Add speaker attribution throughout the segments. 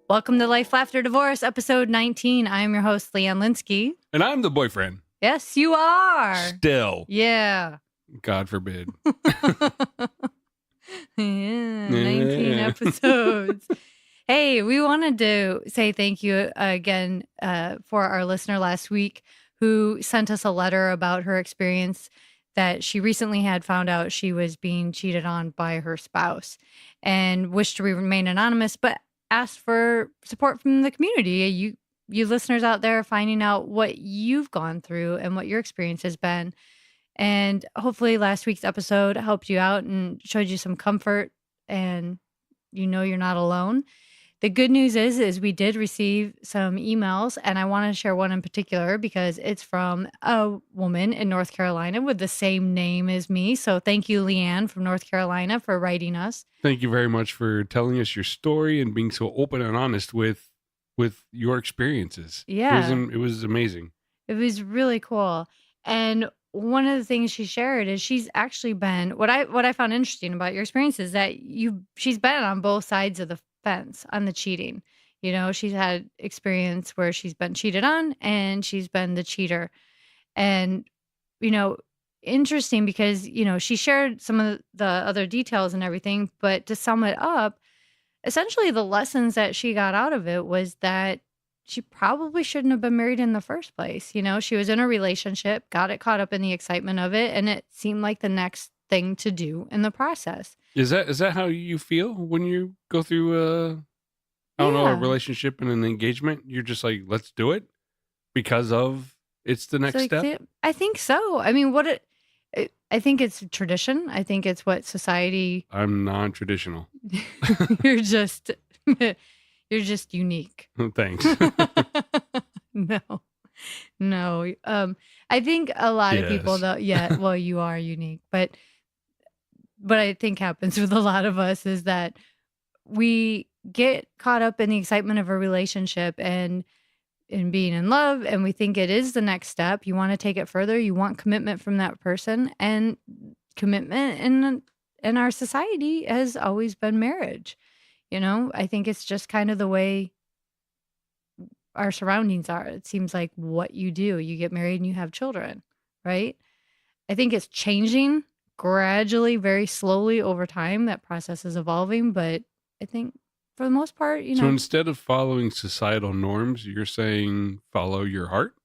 Speaker 1: Welcome to Life, Lafter, Divorce, episode 19. I am your host, Leanne Linsky.
Speaker 2: And I'm the boyfriend.
Speaker 1: Yes, you are.
Speaker 2: Still.
Speaker 1: Yeah.
Speaker 2: God forbid.
Speaker 1: Yeah, 19 episodes. Hey, we wanted to say thank you again for our listener last week who sent us a letter about her experience that she recently had found out she was being cheated on by her spouse and wished to remain anonymous, but asked for support from the community. You listeners out there finding out what you've gone through and what your experience has been. And hopefully last week's episode helped you out and showed you some comfort and you know you're not alone. The good news is we did receive some emails, and I want to share one in particular because it's from a woman in North Carolina with the same name as me. So thank you, Leanne from North Carolina, for writing us.
Speaker 2: Thank you very much for telling us your story and being so open and honest with your experiences.
Speaker 1: Yeah.
Speaker 2: It was amazing.
Speaker 1: It was really cool. And one of the things she shared is she's actually been, what I found interesting about your experience is that she's been on both sides of the fence on the cheating. You know, she's had experience where she's been cheated on and she's been the cheater. And, you know, interesting because, you know, she shared some of the other details and everything, but to sum it up, essentially the lessons that she got out of it was that she probably shouldn't have been married in the first place. You know, she was in a relationship, got it caught up in the excitement of it, and it seemed like the next thing to do in the process.
Speaker 2: Is that how you feel when you go through a relationship and an engagement? You're just like, let's do it because of it's the next step?
Speaker 1: I think so. I mean, I think it's tradition. I think it's what society.
Speaker 2: I'm non-traditional.
Speaker 1: You're just unique.
Speaker 2: Thanks.
Speaker 1: No. I think a lot of people though. Yeah. Well, you are unique, but I think happens with a lot of us is that we get caught up in the excitement of a relationship and in being in love, and we think it is the next step. You want to take it further. You want commitment from that person, and commitment in our society has always been marriage. You know, I think it's just kind of the way our surroundings are. It seems like what you do, you get married and you have children, right? I think it's changing gradually, very slowly over time. That process is evolving, but I think for the most part, you know.
Speaker 2: So instead of following societal norms, you're saying follow your heart?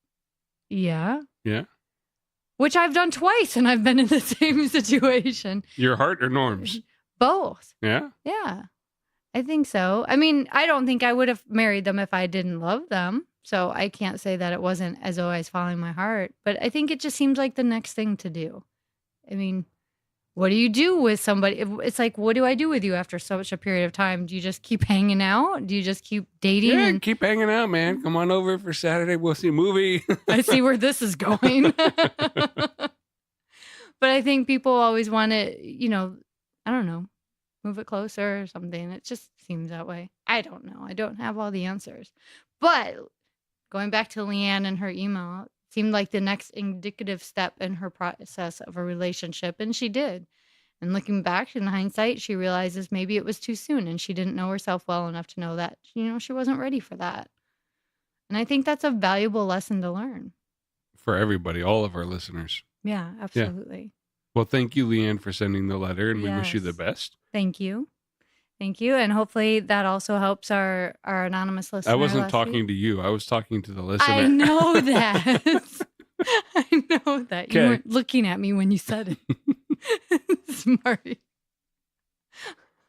Speaker 1: Yeah.
Speaker 2: Yeah.
Speaker 1: Which I've done twice and I've been in the same situation.
Speaker 2: Your heart or norms?
Speaker 1: Both.
Speaker 2: Yeah?
Speaker 1: Yeah. I think so. I mean, I don't think I would have married them if I didn't love them. So I can't say that it wasn't as though I was following my heart. But I think it just seems like the next thing to do. I mean, what do you do with somebody? It's like, what do I do with you after such a period of time? Do you just keep hanging out? Do you just keep dating?
Speaker 2: Yeah, keep hanging out, man. Come on over for Saturday. We'll see a movie.
Speaker 1: I see where this is going. But I think people always want to, you know, I don't know, move it closer or something. It just seems that way. I don't know. I don't have all the answers. But going back to Leanne and her email, it seemed like the next indicative step in her process of a relationship, and she did. And looking back in hindsight, she realizes maybe it was too soon and she didn't know herself well enough to know that, you know, she wasn't ready for that. And I think that's a valuable lesson to learn.
Speaker 2: For everybody, all of our listeners.
Speaker 1: Yeah, absolutely.
Speaker 2: Yeah. Well, thank you, Leanne, for sending the letter, and we wish you the best.
Speaker 1: Thank you. Thank you. And hopefully that also helps our anonymous listener.
Speaker 2: I wasn't talking to you. I was talking to the listener.
Speaker 1: I know that. I know that. You weren't looking at me when you said it. Smart.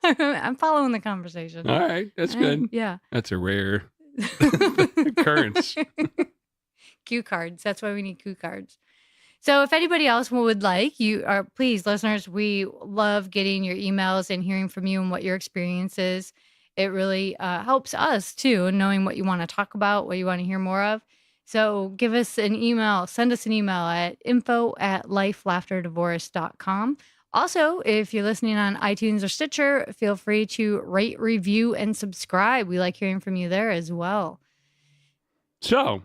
Speaker 1: I'm following the conversation.
Speaker 2: All right. That's good.
Speaker 1: Yeah.
Speaker 2: That's a rare occurrence.
Speaker 1: Cue cards. That's why we need cue cards. So if anybody else would like, please, listeners, we love getting your emails and hearing from you and what your experience is. It really helps us, too, knowing what you want to talk about, what you want to hear more of. So give us an email. Send us an email at info@lifelafterdivorce.com. Also, if you're listening on iTunes or Stitcher, feel free to rate, review, and subscribe. We like hearing from you there as well.
Speaker 2: So,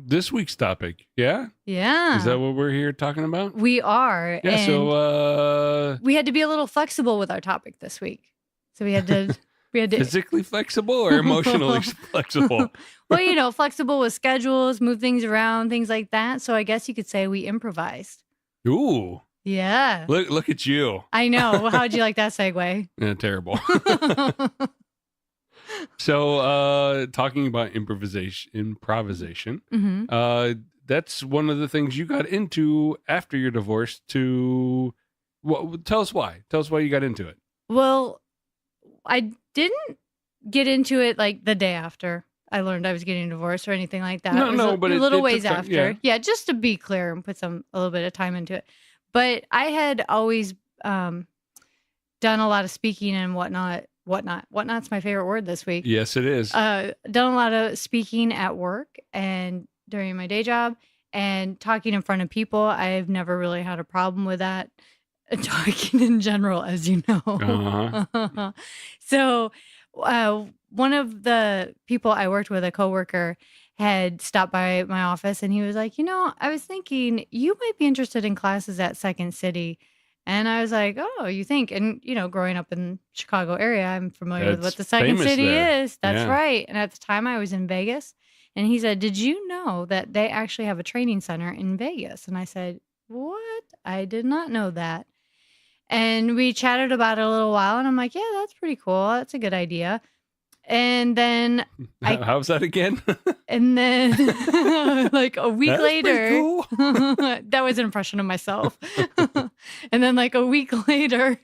Speaker 2: this week's topic, yeah?
Speaker 1: Yeah.
Speaker 2: Is that what we're here talking about?
Speaker 1: We are.
Speaker 2: Yeah,
Speaker 1: and
Speaker 2: so...
Speaker 1: we had to be a little flexible with our topic this week. So we had to We had to
Speaker 2: physically flexible or emotionally flexible?
Speaker 1: Well, flexible with schedules, move things around, things like that. So I guess you could say we improvised.
Speaker 2: Ooh.
Speaker 1: Yeah.
Speaker 2: Look at you.
Speaker 1: I know. Well, how'd you like that segue?
Speaker 2: Yeah, terrible. So, talking about improvisation,
Speaker 1: Mm-hmm.
Speaker 2: that's one of the things you got into after your divorce. Tell us why. Tell us why you got into it.
Speaker 1: Well, I didn't get into it like the day after I learned I was getting divorced or anything like that.
Speaker 2: No, but
Speaker 1: a little ways
Speaker 2: took time,
Speaker 1: after. Yeah, just to be clear and put a little bit of time into it. But I had always done a lot of speaking and whatnot. Whatnot's my favorite word this week.
Speaker 2: Yes, it is.
Speaker 1: Done a lot of speaking at work and during my day job and talking in front of people. I've never really had a problem with that. Talking in general, as you know.
Speaker 2: Uh-huh.
Speaker 1: So one of the people I worked with, a coworker, had stopped by my office and he was like, I was thinking you might be interested in classes at Second City. And I was like, oh, you think? And, growing up in Chicago area, I'm familiar with what the Second City is. That's right. And at the time I was in Vegas. And he said, did you know that they actually have a training center in Vegas? And I said, what? I did not know that. And we chatted about it a little while. And I'm like, yeah, that's pretty cool. That's a good idea. And then
Speaker 2: how's that again?
Speaker 1: And then like a week
Speaker 2: That's
Speaker 1: later,
Speaker 2: cool.
Speaker 1: that was an impression of myself. And then like a week later,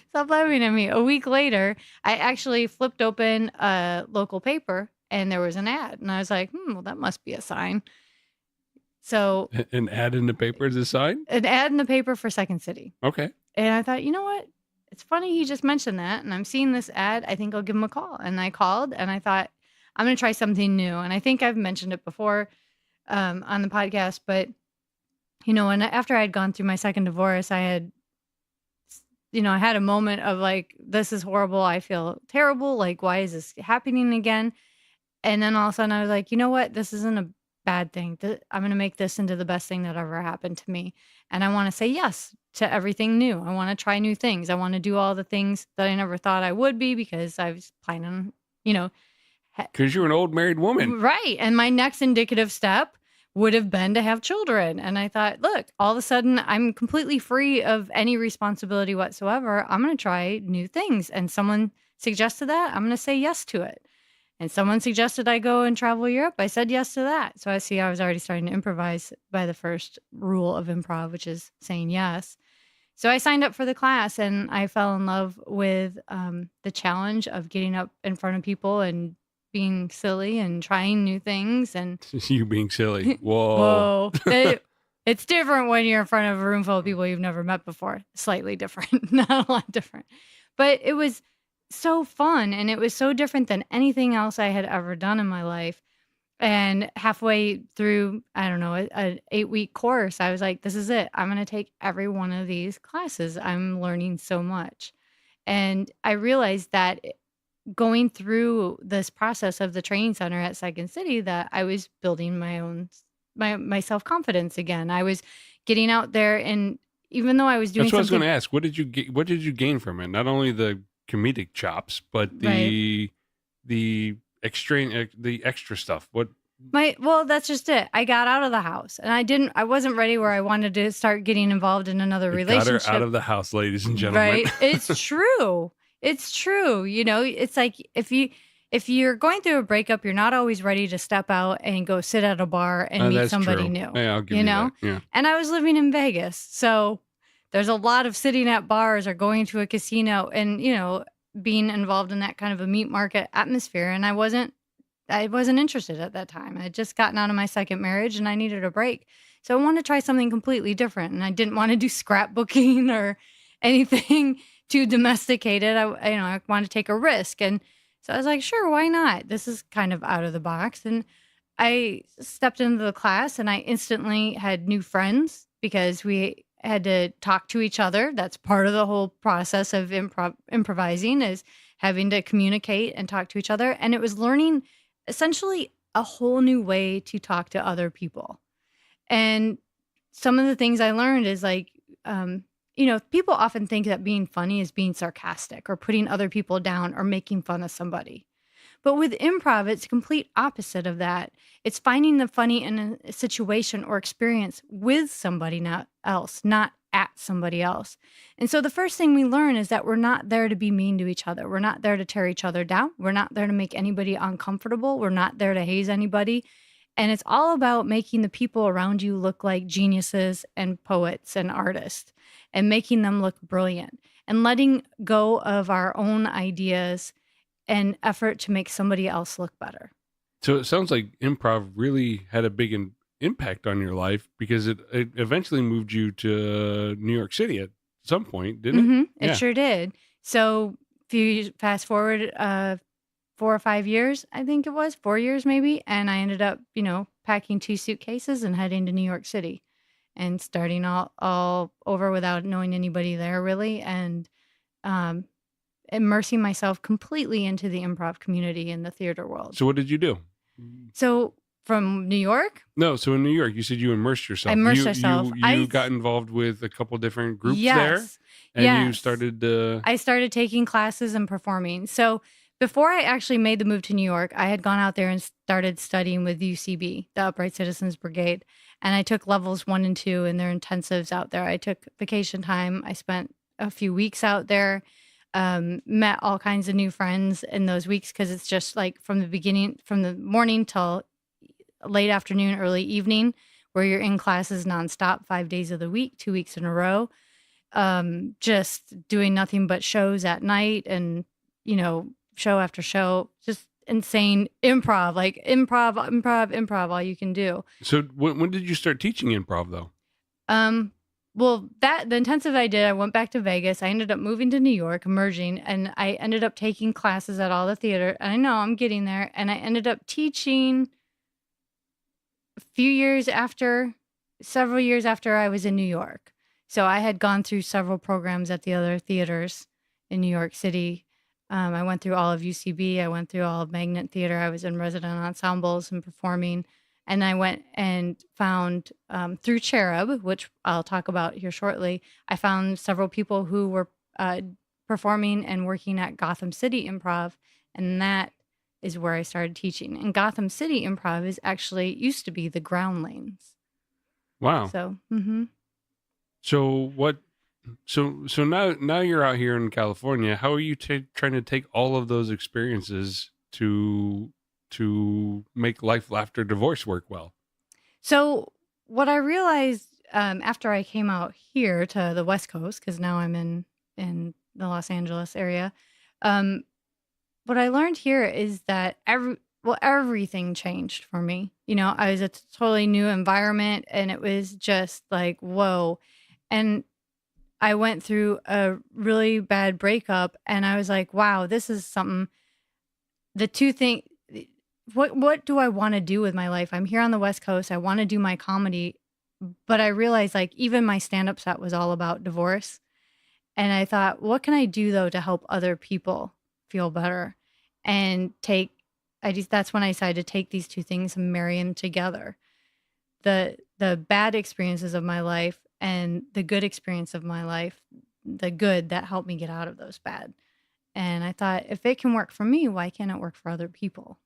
Speaker 1: stop laughing at me. A week later, I actually flipped open a local paper and there was an ad. And I was like, well, that must be a sign. So
Speaker 2: an ad in the paper is a sign?
Speaker 1: An ad in the paper for Second City.
Speaker 2: Okay.
Speaker 1: And I thought, you know what? It's funny he just mentioned that. And I'm seeing this ad. I think I'll give him a call. And I called and I thought, I'm going to try something new. And I think I've mentioned it before on the podcast. But, and after I had gone through my second divorce, I had, I had a moment of like, this is horrible. I feel terrible. Like, why is this happening again? And then all of a sudden I was like, you know what? This isn't a bad thing. I'm going to make this into the best thing that ever happened to me. And I want to say yes to everything new. I want to try new things. I want to do all the things that I never thought I would be because I was planning on,
Speaker 2: because you're an old married woman.
Speaker 1: Right. And my next indicative step would have been to have children. And I thought, look, all of a sudden I'm completely free of any responsibility whatsoever. I'm going to try new things. And someone suggested that. I'm going to say yes to it. And someone suggested I go and travel Europe. I said yes to that. So I was already starting to improvise by the first rule of improv, which is saying yes. So I signed up for the class and I fell in love with the challenge of getting up in front of people and being silly and trying new things. And
Speaker 2: you being silly. Whoa.
Speaker 1: It's different when you're in front of a room full of people you've never met before. Slightly different, not a lot different. But it was so fun and it was so different than anything else I had ever done in my life. And halfway through, I don't know, an 8-week course, I was like, this is it. I'm going to take every one of these classes. I'm learning so much. And I realized that going through this process of the training center at Second City, that I was building my self-confidence again. I was getting out there, and even though I was doing
Speaker 2: That's what I was going to ask. What did you gain from it? Not only the comedic chops, but the extra stuff.
Speaker 1: Well, that's just it. I got out of the house and I wasn't ready where I wanted to start getting involved in another relationship.
Speaker 2: Got her out of the house, ladies and gentlemen.
Speaker 1: Right. It's true. It's true. It's like if you're going through a breakup, you're not always ready to step out and go sit at a bar and meet somebody new.
Speaker 2: Yeah, I'll give you that. Yeah.
Speaker 1: And I was living in Vegas. So there's a lot of sitting at bars or going to a casino and, being involved in that kind of a meat market atmosphere. And I wasn't interested at that time. I had just gotten out of my second marriage and I needed a break. So I wanted to try something completely different. And I didn't want to do scrapbooking or anything too domesticated. I wanted to take a risk. And so I was like, sure, why not? This is kind of out of the box. And I stepped into the class and I instantly had new friends because we had to talk to each other. That's part of the whole process of improvising, is having to communicate and talk to each other. And it was learning essentially a whole new way to talk to other people. And some of the things I learned is like people often think that being funny is being sarcastic or putting other people down or making fun of somebody. But with improv, it's the complete opposite of that. It's finding the funny in a situation or experience with somebody else, not at somebody else. And so the first thing we learn is that we're not there to be mean to each other. We're not there to tear each other down. We're not there to make anybody uncomfortable. We're not there to haze anybody. And it's all about making the people around you look like geniuses and poets and artists and making them look brilliant and letting go of our own ideas and effort to make somebody else look better.
Speaker 2: So it sounds like improv really had a big impact on your life because it eventually moved you to New York City at some point, didn't it?
Speaker 1: It sure did. So if you fast forward 4 or 5 years, I think it was 4 years maybe. And I ended up, packing 2 suitcases and heading to New York City and starting all over without knowing anybody there really. And immersing myself completely into the improv community in the theater world.
Speaker 2: So what did you do?
Speaker 1: So from New York?
Speaker 2: No, so in New York, you said you immersed yourself.
Speaker 1: I immersed myself.
Speaker 2: You got involved with a couple different groups there, and you started.
Speaker 1: I started taking classes and performing. So before I actually made the move to New York, I had gone out there and started studying with UCB, the Upright Citizens Brigade, and I took levels 1 and 2 in their intensives out there. I took vacation time. I spent a few weeks out there. Met all kinds of new friends in those weeks because it's just like from the morning till late afternoon, early evening, where you're in classes nonstop 5 days of the week, 2 weeks in a row, just doing nothing but shows at night and, show after show, just insane improv, like improv, all you can do.
Speaker 2: So when did you start teaching improv though?
Speaker 1: Well, the intensive I did, I went back to Vegas. I ended up moving to New York, merging, and I ended up taking classes at all the theater. And I know I'm getting there. And I ended up teaching several years after I was in New York. So I had gone through several programs at the other theaters in New York City. I went through all of UCB. I went through all of Magnet Theater. I was in resident ensembles and performing. And I went and found, through Cherub, which I'll talk about here shortly, I found several people who were performing and working at Gotham City Improv. And that is where I started teaching. And Gotham City Improv used to be the Ground Lanes.
Speaker 2: Wow.
Speaker 1: So,
Speaker 2: So now you're out here in California. How are you trying to take all of those experiences to make life, laughter, divorce work well?
Speaker 1: So what I realized after I came out here to the West Coast, because now I'm in the Los Angeles area, what I learned here is that everything changed for me. I was a totally new environment, and it was just like, whoa. And I went through a really bad breakup, and I was like, wow, this is something. The two things. What do I want to do with my life? I'm here on the West Coast. I want to do my comedy, but I realized like even my stand-up set was all about divorce. And I thought, what can I do though to help other people feel better? And that's when I decided to take these two things and marry them together. The bad experiences of my life and the good experience of my life, the good that helped me get out of those bad. And I thought, if it can work for me, why can't it work for other people?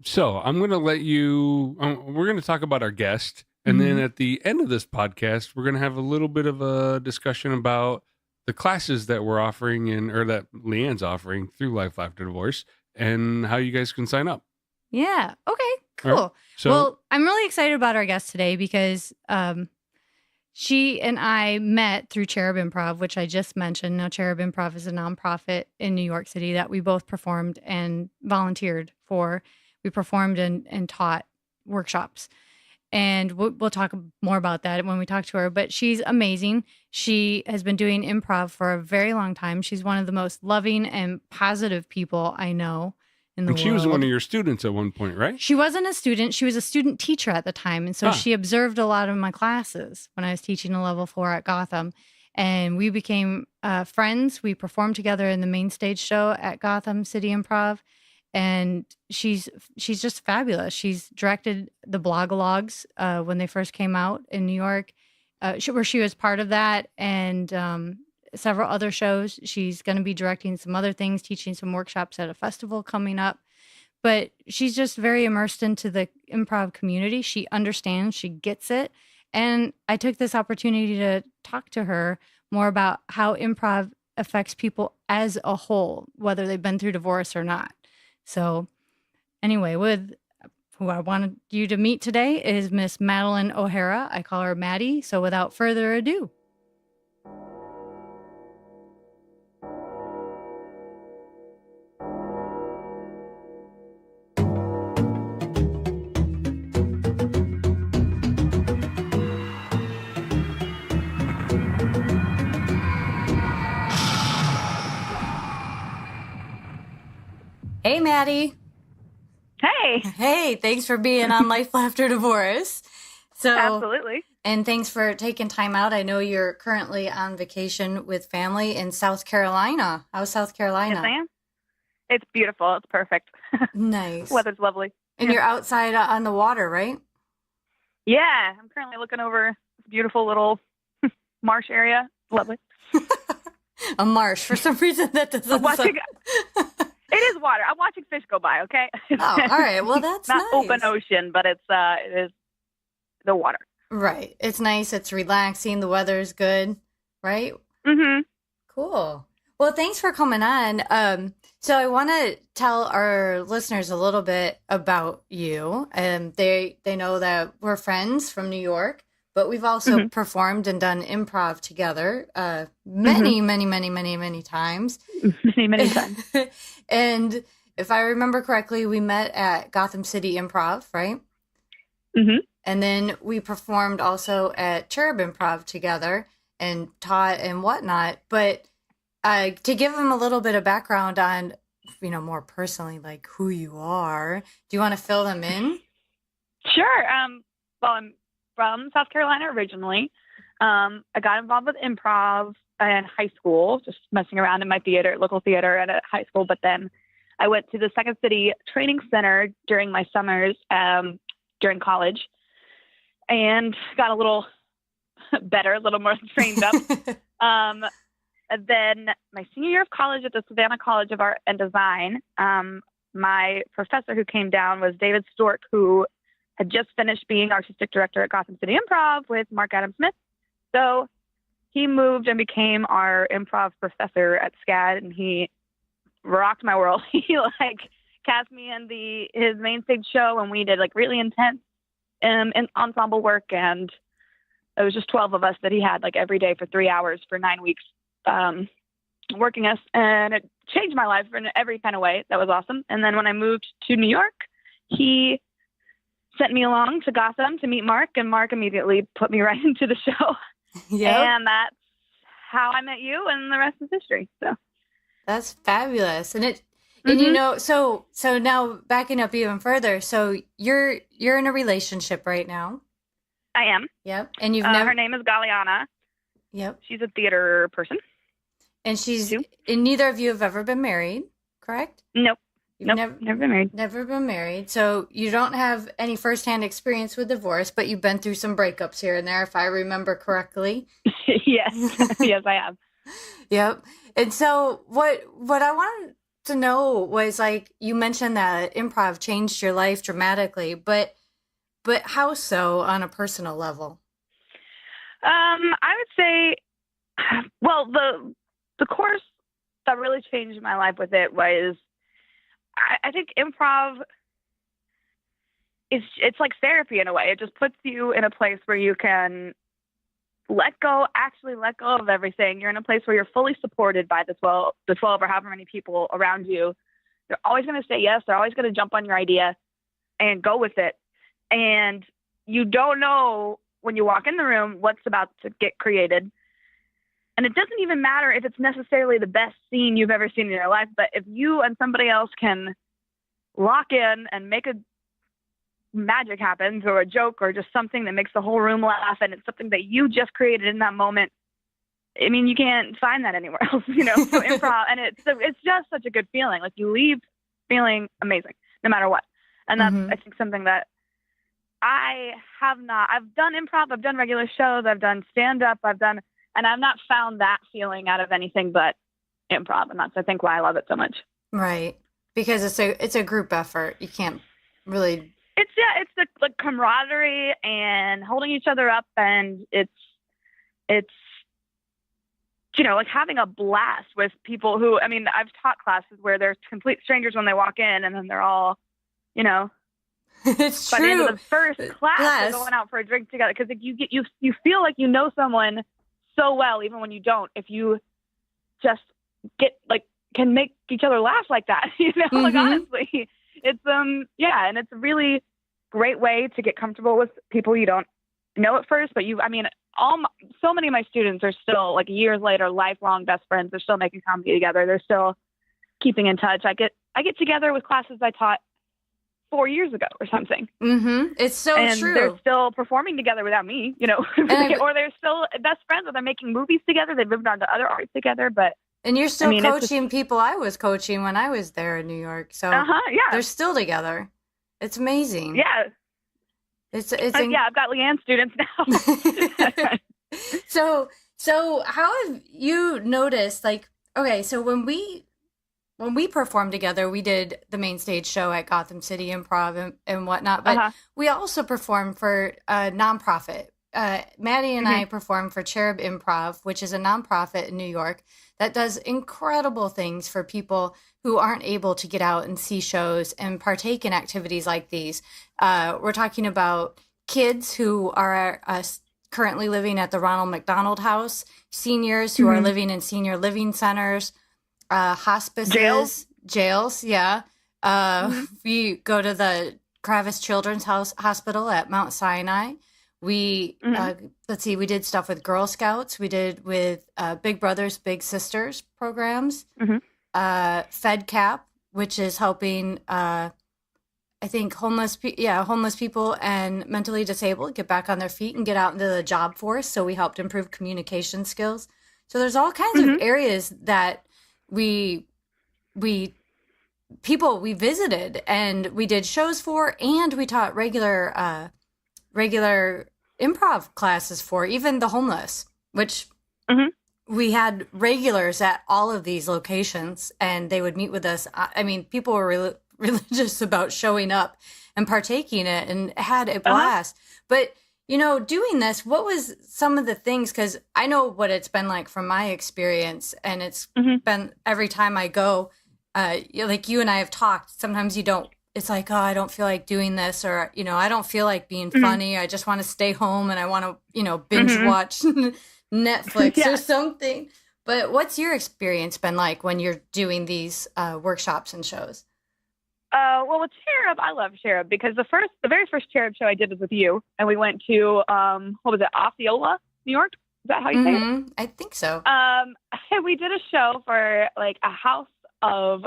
Speaker 2: So I'm going to let you, we're going to talk about our guest. And then at the end of this podcast, we're going to have a little bit of a discussion about the classes that we're offering or that Leanne's offering through Life, Laughter, Divorce, and how you guys can sign up.
Speaker 1: Yeah. Okay, cool.
Speaker 2: Right.
Speaker 1: Well, I'm really excited about our guest today because she and I met through Cherub Improv, which I just mentioned. Now, Cherub Improv is a nonprofit in New York City that we both performed and volunteered for. We performed and taught workshops. And we'll talk more about that when we talk to her. But she's amazing. She has been doing improv for a very long time. She's one of the most loving and positive people I know in the world.
Speaker 2: And she was one of your students at one point, right?
Speaker 1: She wasn't a student. She was a student teacher at the time. And so she observed a lot of my classes when I was teaching a level 4 at Gotham. And we became friends. We performed together in the main stage show at Gotham City Improv. And she's just fabulous. She's directed the Blogalogs when they first came out in New York. where she was part of that, and several other shows. She's going to be directing some other things, teaching some workshops at a festival coming up. But she's just very immersed into the improv community. She understands, she gets it. And I took this opportunity to talk to her more about how improv affects people as a whole, whether they've been through divorce or not. So anyway, with who I wanted you to meet today is Miss Madeline O'Hara. I call her Maddie. So without further ado. Hey, Maddie.
Speaker 3: Hey.
Speaker 1: Hey, thanks for being on Life After Divorce. So,
Speaker 3: absolutely.
Speaker 1: And thanks for taking time out. I know you're currently on vacation with family in South Carolina. How's South Carolina?
Speaker 3: Yes, I am. It's beautiful. It's perfect.
Speaker 1: Nice.
Speaker 3: Weather's lovely.
Speaker 1: And you're outside on the water, right?
Speaker 3: Yeah. I'm currently looking over this beautiful little marsh area. Lovely.
Speaker 1: A marsh. For some reason, that doesn't sound...
Speaker 3: It is water. I'm watching fish go by, okay?
Speaker 1: Oh, all right. Well, that's
Speaker 3: not
Speaker 1: nice.
Speaker 3: Open ocean, but it is the water.
Speaker 1: Right. It's nice. It's relaxing. The weather's good, right?
Speaker 3: Mm-hmm.
Speaker 1: Cool. Well, thanks for coming on. So I want to tell our listeners a little bit about you. They know that we're friends from New York, but we've also performed and done improv together many times.
Speaker 3: Many times.
Speaker 1: And if I remember correctly, we met at Gotham City Improv, right?
Speaker 3: Mm-hmm.
Speaker 1: And then we performed also at Cherub Improv together and taught and whatnot. But to give them a little bit of background on, more personally, like who you are, do you want to fill them in?
Speaker 3: Sure. Well, I'm from South Carolina originally. I got involved with improv in high school, just messing around in my local theater at a high school. But then I went to the Second City Training Center during my summers during college and got a little better, a little more trained up. And then my senior year of college at the Savannah College of Art and Design, my professor who came down was David Stork, who had just finished being artistic director at Gotham City Improv with Mark Adam Smith. So he moved and became our improv professor at SCAD, and he rocked my world. He cast me in his main stage show, and we did really intense ensemble work, and it was just 12 of us that he had every day for 3 hours for 9 weeks working us, and it changed my life in every kind of way. That was awesome. And then when I moved to New York, he sent me along to Gotham to meet Mark, and Mark immediately put me right into the show. Yeah, and that's how I met you, and the rest is history. So
Speaker 1: that's fabulous. And and so now backing up even further, so you're in a relationship right now.
Speaker 3: I am.
Speaker 1: Yep. And you've never...
Speaker 3: Her name is Galliana.
Speaker 1: Yep.
Speaker 3: She's a theater person.
Speaker 1: And and neither of you have ever been married, correct?
Speaker 3: Nope.
Speaker 1: You've
Speaker 3: never been married.
Speaker 1: Never been married. So you don't have any firsthand experience with divorce, but you've been through some breakups here and there, if I remember correctly.
Speaker 3: Yes. Yes, I have.
Speaker 1: Yep. And so what I wanted to know was, you mentioned that improv changed your life dramatically, but how so on a personal level?
Speaker 3: I would say, well, the course that really changed my life with it was, I think improv it's like therapy in a way. It just puts you in a place where you can actually let go of everything. You're in a place where you're fully supported by the 12 or however many people around you. They're always going to say yes. They're always going to jump on your idea and go with it. And you don't know when you walk in the room what's about to get created. And it doesn't even matter if it's necessarily the best scene you've ever seen in your life, but if you and somebody else can lock in and make a magic happen, or a joke, or just something that makes the whole room laugh, and it's something that you just created in that moment, I mean, you can't find that anywhere else, so improv, and it's just such a good feeling. You leave feeling amazing, no matter what. And that's, I think, something that I have not. I've done improv. I've done regular shows. I've done stand-up. And I've not found that feeling out of anything but improv. And that's, I think, why I love it so much.
Speaker 1: Right. Because it's a group effort. You can't really.
Speaker 3: It's the like camaraderie and holding each other up. And it's, like having a blast with people who, I mean, I've taught classes where they're complete strangers when they walk in, and then they're all,
Speaker 1: It's
Speaker 3: by
Speaker 1: true.
Speaker 3: the end of the first class, they're going out for a drink together, because you feel like you know someone so well, even when you don't. If you just can make each other laugh like that, like honestly, it's and it's a really great way to get comfortable with people you don't know at first, but so many of my students are still, like, years later, lifelong best friends. They're still making comedy together. They're still keeping in touch. I get together with classes I taught 4 years ago or something.
Speaker 1: It's so
Speaker 3: and
Speaker 1: true.
Speaker 3: They're still performing together without me, or they're still best friends, or they're making movies together. They've moved on to other arts together.
Speaker 1: And you're still coaching people I was coaching when I was there in New York. So they're still together. It's amazing.
Speaker 3: Yeah. I've got Leanne students now.
Speaker 1: So how have you noticed, like, okay, so when we performed together, we did the main stage show at Gotham City Improv and whatnot, but we also performed for a nonprofit. Maddie and I performed for Cherub Improv, which is a nonprofit in New York that does incredible things for people who aren't able to get out and see shows and partake in activities like these. We're talking about kids who are currently living at the Ronald McDonald House, seniors who are living in senior living centers, hospices, jails. Yeah. We go to the Kravis Children's Hospital at Mount Sinai. We, let's see, we did stuff with Girl Scouts. We did with Big Brothers, Big Sisters programs. FedCap, which is helping, I think, homeless people and mentally disabled get back on their feet and get out into the job force. So we helped improve communication skills. So there's all kinds of areas that we visited and we did shows for, and we taught regular improv classes for, even the homeless, which we had regulars at all of these locations, and they would meet with us. I mean, people were religious about showing up and partaking in it and had a blast. But, doing this, what was some of the things, because I know what it's been like from my experience, and it's been every time I go, like you and I have talked, sometimes you don't, it's like, oh, I don't feel like doing this, or, I don't feel like being funny. I just want to stay home and I want to, binge watch Netflix or something. But what's your experience been like when you're doing these workshops and shows?
Speaker 3: Well, with Cherub, I love Cherub because the very first Cherub show I did was with you, and we went to what was it, Osceola, New York? Is that how you say it?
Speaker 1: I think so.
Speaker 3: We did a show for like a house of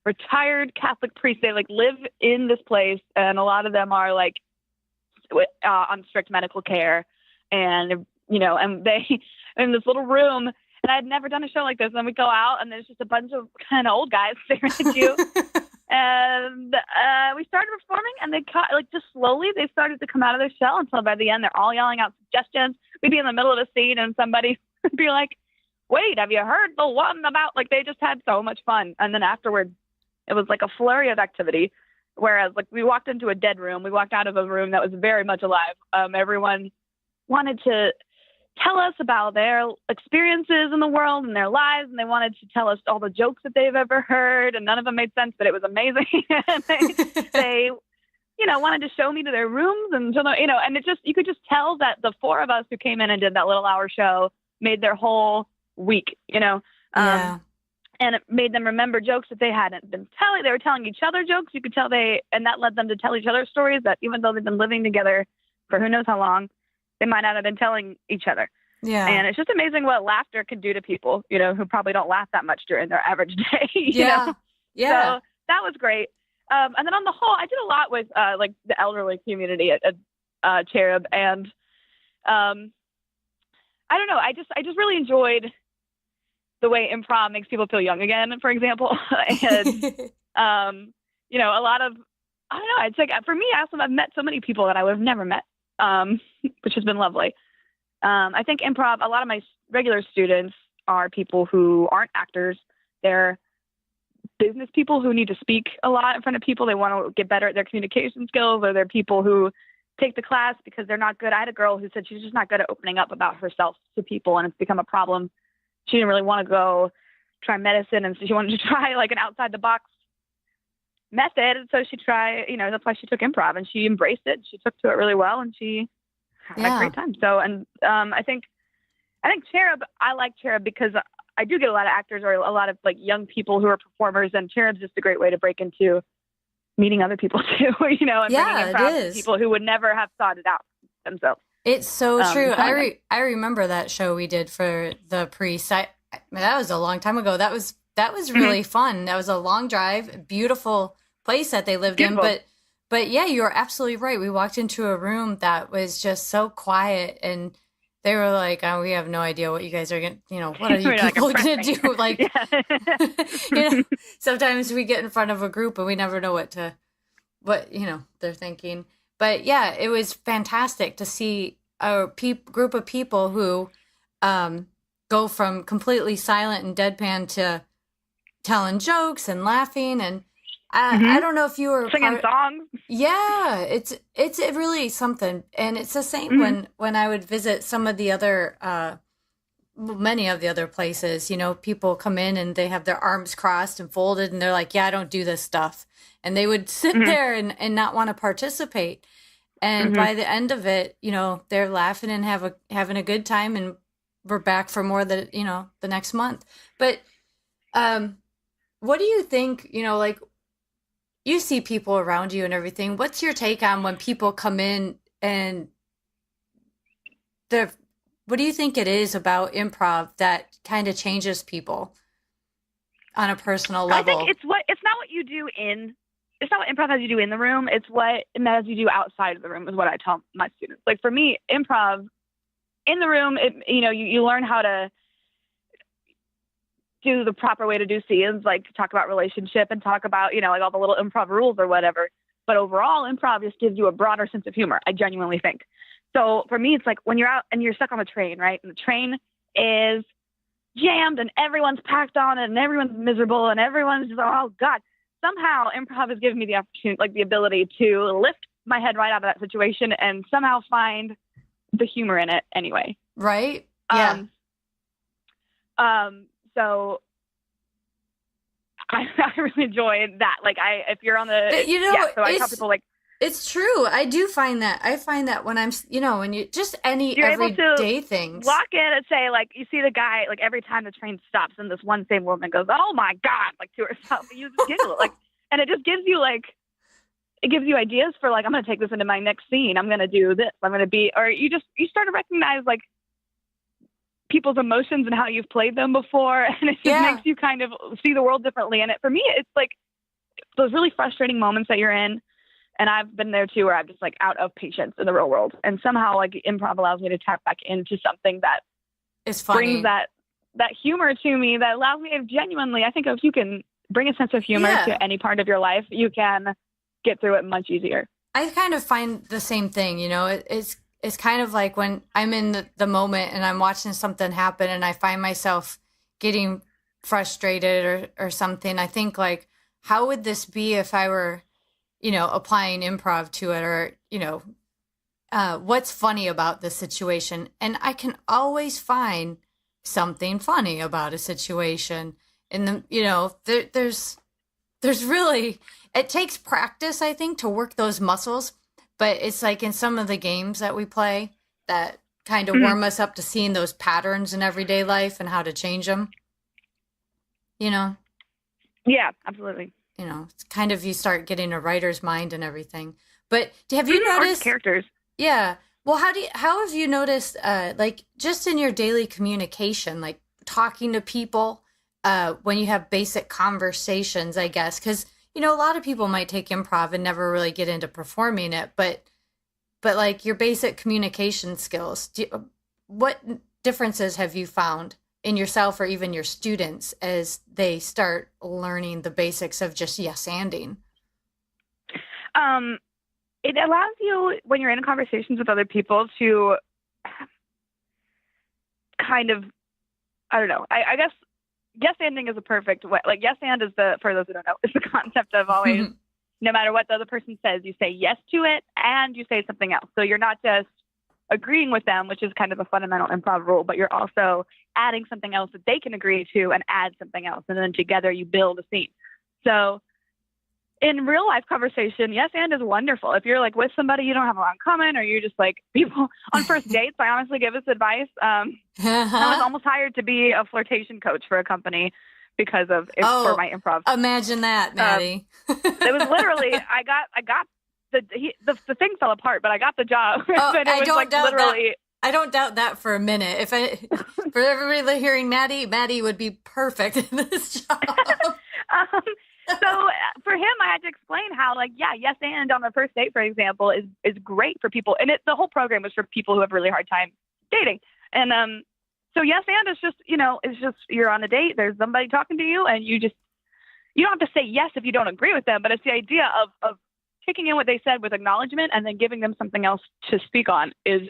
Speaker 3: retired Catholic priests. They live in this place, and a lot of them are on strict medical care, and and they in this little room. And I had never done a show like this. And we go out, and there's just a bunch of kind of old guys staring at you. And we started performing, and they just slowly they started to come out of their shell until by the end they're all yelling out suggestions. We'd be in the middle of a scene, and somebody would be like, "Wait, have you heard the one about?" They just had so much fun. And then afterward, it was like a flurry of activity. Whereas we walked into a dead room, we walked out of a room that was very much alive. Everyone wanted to tell us about their experiences in the world and their lives, and they wanted to tell us all the jokes that they've ever heard, and none of them made sense, but it was amazing. And they wanted to show me to their rooms, and and it just, you could just tell that the four of us who came in and did that little hour show made their whole week, and it made them remember jokes that they hadn't been telling. They were telling each other jokes. You could tell and that led them to tell each other stories that even though they've been living together for who knows how long, they might not have been telling each other. Yeah. And it's just amazing what laughter can do to people, who probably don't laugh that much during their average day. Yeah. So that was great. And then on the whole, I did a lot with the elderly community at Cherub. And I don't know, I just really enjoyed the way improv makes people feel young again, for example. And, a lot of I don't know. It's like, for me, I've met so many people that I would have never met, which has been lovely. I think improv, a lot of my regular students are people who aren't actors. They're business people who need to speak a lot in front of people. They want to get better at their communication skills, or they're people who take the class because they're not good. I had a girl who said she's just not good at opening up about herself to people, and it's become a problem. She didn't really want to go try medicine, and so she wanted to try like an outside the box method. And so she tried, that's why she took improv, and she embraced it. She took to it really well, and she had a great time. So, and I think Cherub, I like Cherub because I do get a lot of actors or a lot of like young people who are performers, and Cherub's just a great way to break into meeting other people too, and bringing improv to people who would never have thought it out themselves.
Speaker 1: It's so true. I remember that show we did for the priest. That was a long time ago. That was really fun. That was a long drive, beautiful place that they lived in. But yeah, you are absolutely right. We walked into a room that was just so quiet, and they were like, "Oh, we have no idea what you guys are going to, what are you people going to do?" Like, sometimes we get in front of a group and we never know what they're thinking. But yeah, it was fantastic to see a group of people who go from completely silent and deadpan to telling jokes and laughing. And I don't know if you were
Speaker 3: singing songs.
Speaker 1: Yeah, it's really something. And it's the same when I would visit some of the other, many of the other places, people come in and they have their arms crossed and folded, and they're like, yeah, I don't do this stuff. And they would sit there and not want to participate. And by the end of it, they're laughing and having a good time, and we're back for more the next month. But what do you think, like, you see people around you and everything. What's your take on when people come in and what do you think it is about improv that kind of changes people on a personal level?
Speaker 3: I think it's not what improv has you do in the room. It's what it has you do outside of the room is what I tell my students. Like for me, improv in the room, you learn how to do the proper way to do scenes, like talk about relationship and talk about, like all the little improv rules or whatever. But overall, improv just gives you a broader sense of humor, I genuinely think. So for me, it's like when you're out and you're stuck on the train, right? And the train is jammed and everyone's packed on it and everyone's miserable and everyone's just, oh God. Somehow improv has given me the opportunity, like the ability to lift my head right out of that situation and somehow find the humor in it anyway.
Speaker 1: Right. Yeah.
Speaker 3: So I really enjoy that. Like if you're on the, so I tell people like,
Speaker 1: it's true. I do find that. I find that when I'm, when you just you're everyday things.
Speaker 3: Walk in and say, like, you see the guy, like every time the train stops and this one same woman goes, oh my God, like to herself, and you just giggle like, and it just gives you it gives you ideas for like, I'm going to take this into my next scene. I'm going to do this. I'm going to be, or you start to recognize like people's emotions and how you've played them before. And it just makes you kind of see the world differently. And for me, it's like those really frustrating moments that you're in. And I've been there too, where I'm just like out of patience in the real world. And somehow like improv allows me to tap back into something that
Speaker 1: is funny.
Speaker 3: Brings that humor to me, that allows me to genuinely, I think if you can bring a sense of humor to any part of your life, you can get through it much easier.
Speaker 1: I kind of find the same thing, it's kind of like when I'm in the moment and I'm watching something happen and I find myself getting frustrated or something. I think like, how would this be if I were, applying improv to it, or, what's funny about the situation? And I can always find something funny about a situation. And there's really, it takes practice, I think, to work those muscles, but it's like in some of the games that we play that kind of warm us up to seeing those patterns in everyday life and how to change them, Yeah,
Speaker 3: absolutely.
Speaker 1: It's kind of, you start getting a writer's mind and everything. But have you noticed
Speaker 3: characters?
Speaker 1: Yeah. Well, how have you noticed, like just in your daily communication, like talking to people, when you have basic conversations, I guess, because, a lot of people might take improv and never really get into performing it, but like your basic communication skills, what differences have you found in yourself or even your students as they start learning the basics of just yes-anding?
Speaker 3: It allows you, when you're in conversations with other people, to kind of, I don't know, I guess yes anding is a perfect way. Like yes and is for those who don't know, is the concept of always, no matter what the other person says, you say yes to it and you say something else. So you're not just agreeing with them, which is kind of a fundamental improv rule, but you're also adding something else that they can agree to and add something else. And then together you build a scene. So in real life conversation, yes and is wonderful. If you're like with somebody you don't have a lot in common, or you're just like people on first dates, I honestly give this advice. I was almost hired to be a flirtation coach for a company because of for my improv.
Speaker 1: Imagine that, Maddie.
Speaker 3: It was literally I got the thing fell apart, but I got the job.
Speaker 1: Oh,
Speaker 3: but it was like literally.
Speaker 1: I don't doubt that for a minute. For everybody hearing Maddie would be perfect in this job.
Speaker 3: So for him, I had to explain how, like, yes and on the first date, for example, is great for people. And the whole program was for people who have really hard time dating. And so yes and is just, it's just you're on a date, there's somebody talking to you, and you don't have to say yes if you don't agree with them, but it's the idea of taking in what they said with acknowledgement and then giving them something else to speak on is,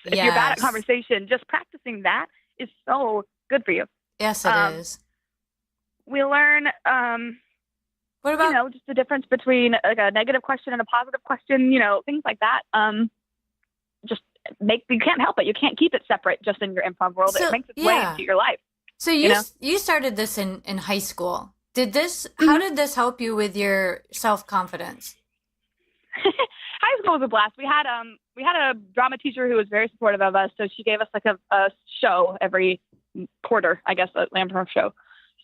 Speaker 3: if you're bad at conversation, just practicing that is so good for you.
Speaker 1: Yes, it is.
Speaker 3: We learn, what about, just the difference between like a negative question and a positive question, things like that. You can't help it. You can't keep it separate just in your improv world. It makes its way into your life.
Speaker 1: So you started this in high school. How did this help you with your self-confidence?
Speaker 3: High school was a blast. We had a drama teacher who was very supportive of us. So she gave us like a show every quarter, I guess, a improv show.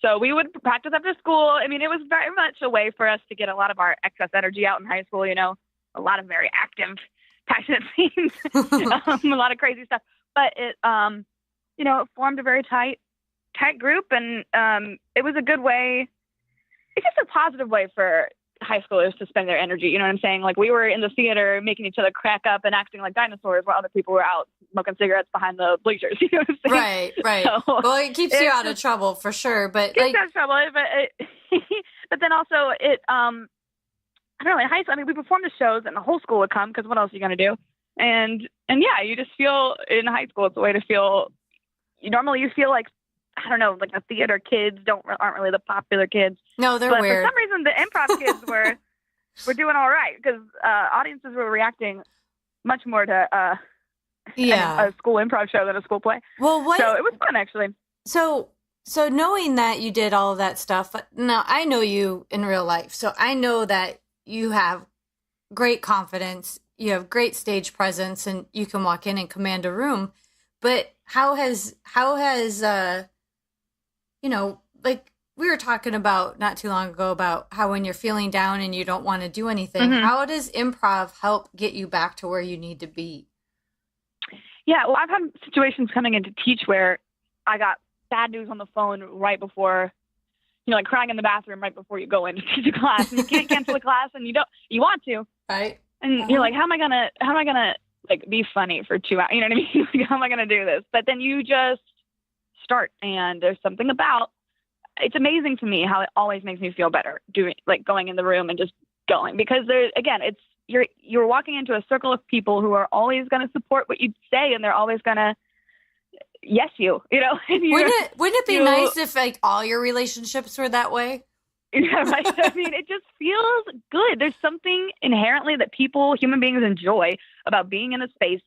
Speaker 3: So we would practice after school. I mean, it was very much a way for us to get a lot of our excess energy out in high school, a lot of very active, passionate scenes, a lot of crazy stuff. But it, it formed a very tight group. And it was a good way. It's just a positive way for high schoolers to spend their energy. You know what I'm saying? Like we were in the theater making each other crack up and acting like dinosaurs while other people were out smoking cigarettes behind the bleachers. You know what I'm saying?
Speaker 1: Right. So, well, it keeps you out of trouble for sure. But
Speaker 3: keeps you out of trouble. But then also it, I don't know, in high school, I mean, we performed the shows and the whole school would come because what else are you going to do? And yeah, you just feel in high school, it's a way to feel, normally you feel like, I don't know, like the theater kids aren't really the popular kids.
Speaker 1: No, they're weird.
Speaker 3: For some reason, the improv kids were doing all right because audiences were reacting much more to a school improv show than a school play.
Speaker 1: Well,
Speaker 3: so it was fun actually.
Speaker 1: So knowing that you did all of that stuff, now I know you in real life, so I know that you have great confidence, you have great stage presence, and you can walk in and command a room. But how has like we were talking about not too long ago about how when you're feeling down and you don't want to do anything, how does improv help get you back to where you need to be?
Speaker 3: Yeah, well, I've had situations coming in to teach where I got bad news on the phone right before, like crying in the bathroom right before you go in to teach a class, and you can't cancel the class, and you want to,
Speaker 1: right?
Speaker 3: And you're like, how am I gonna like be funny for 2 hours? You know what I mean? Like, how am I gonna do this? But then you just start, and there's something about. It's amazing to me how it always makes me feel better going in the room and just going, because you're walking into a circle of people who are always going to support what you say, and they're always going to yes you.
Speaker 1: Wouldn't it be nice if like all your relationships were that way?
Speaker 3: Yeah, right. I mean, it just feels good. There's something inherently that human beings enjoy about being in a space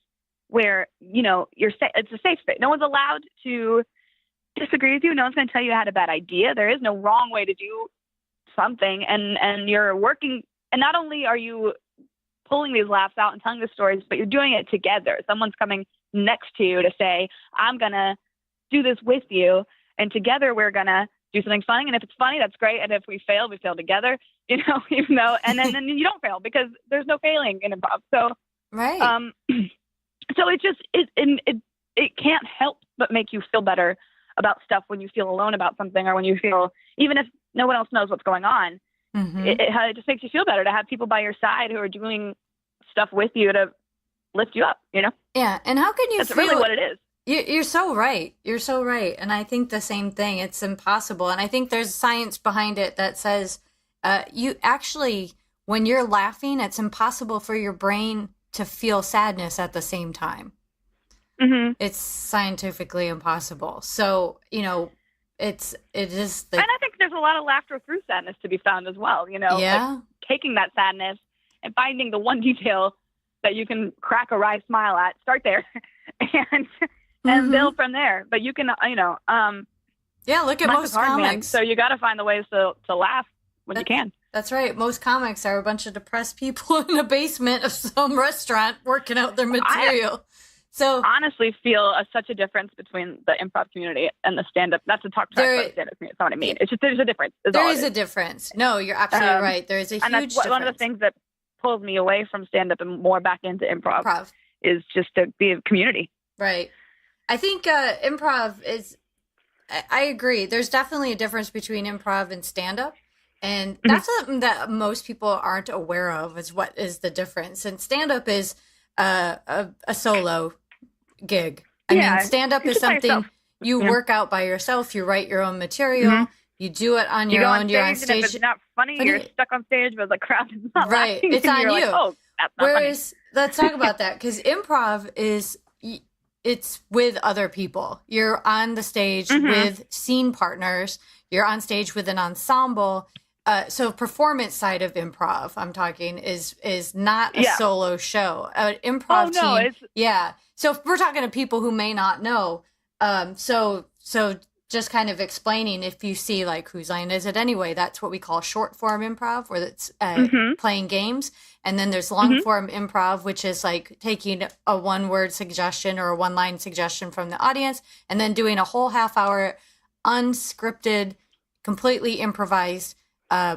Speaker 3: where you're safe. It's a safe space. No one's allowed to disagree with you. No one's going to tell you I had a bad idea. There is no wrong way to do something, and you're working. And not only are you pulling these laughs out and telling the stories, but you're doing it together. Someone's coming next to you to say, I'm going to do this with you, and together we're going to do something funny. And if it's funny, that's great. And if we fail together, even though, and then you don't fail because there's no failing in improv. So,
Speaker 1: right.
Speaker 3: So it can't help but make you feel better about stuff when you feel alone about something, or when you feel, even if no one else knows what's going on, it just makes you feel better to have people by your side who are doing stuff with you to lift you up,
Speaker 1: Yeah. And how can you
Speaker 3: That's really what it is.
Speaker 1: You're so right. You're so right. And I think the same thing. It's impossible. And I think there's science behind it that says you actually, when you're laughing, it's impossible for your brain to feel sadness at the same time.
Speaker 3: Mm-hmm.
Speaker 1: It's scientifically impossible. So, you know, it is
Speaker 3: and I think there's a lot of laughter through sadness to be found as well, you know,
Speaker 1: yeah.
Speaker 3: like taking that sadness and finding the one detail that you can crack a wry smile at, start there and build from there. But you can, you know,
Speaker 1: yeah, look at most
Speaker 3: hard,
Speaker 1: comics.
Speaker 3: Man, so you got to find the ways to laugh when you can.
Speaker 1: That's right. Most comics are a bunch of depressed people in the basement of some restaurant working out their material. So
Speaker 3: honestly feel such a difference between the improv community and the stand-up. Not to talk about the stand-up community. That's not what I mean. It's just there's a difference.
Speaker 1: There is a difference. No, you're absolutely right. There is a huge difference. And that's
Speaker 3: one of the things that pulls me away from stand-up and more back into improv. Is just to be a community.
Speaker 1: Right. I think improv is, I agree. There's definitely a difference between improv and stand-up. And that's something that most people aren't aware of, is what is the difference. And stand-up is a solo gig. I mean, stand-up is something you work out by yourself. You write your own material. You do it on your own. You're on stage.
Speaker 3: If it's not funny, you're stuck on stage with the crowd. It's not
Speaker 1: right.
Speaker 3: laughing.
Speaker 1: It's on you.
Speaker 3: Like, oh, that's not
Speaker 1: Whereas, let's talk about that, because improv it's with other people. You're on the stage with scene partners. You're on stage with an ensemble. So performance side of improv, I'm talking, is not a solo show. An improv team. Yeah. So if we're talking to people who may not know. So just kind of explaining, if you see like Whose Line Is It Anyway, that's what we call short form improv, where it's playing games. And then there's long form improv, which is like taking a one word suggestion or a one line suggestion from the audience and then doing a whole half hour unscripted, completely improvised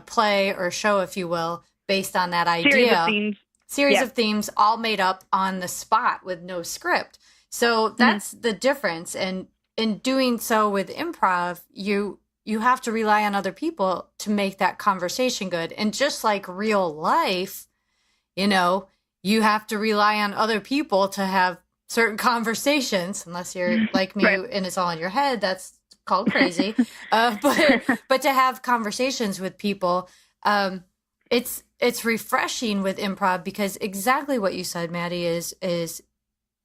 Speaker 1: play or show, if you will, based on that idea. Series of themes all made up on the spot with no script. So that's the difference. And in doing so with improv, you have to rely on other people to make that conversation good. And just like real life, you know, you have to rely on other people to have certain conversations, unless you're like me and it's all in your head. That's called crazy. But to have conversations with people, it's refreshing with improv, because exactly what you said, Maddie, is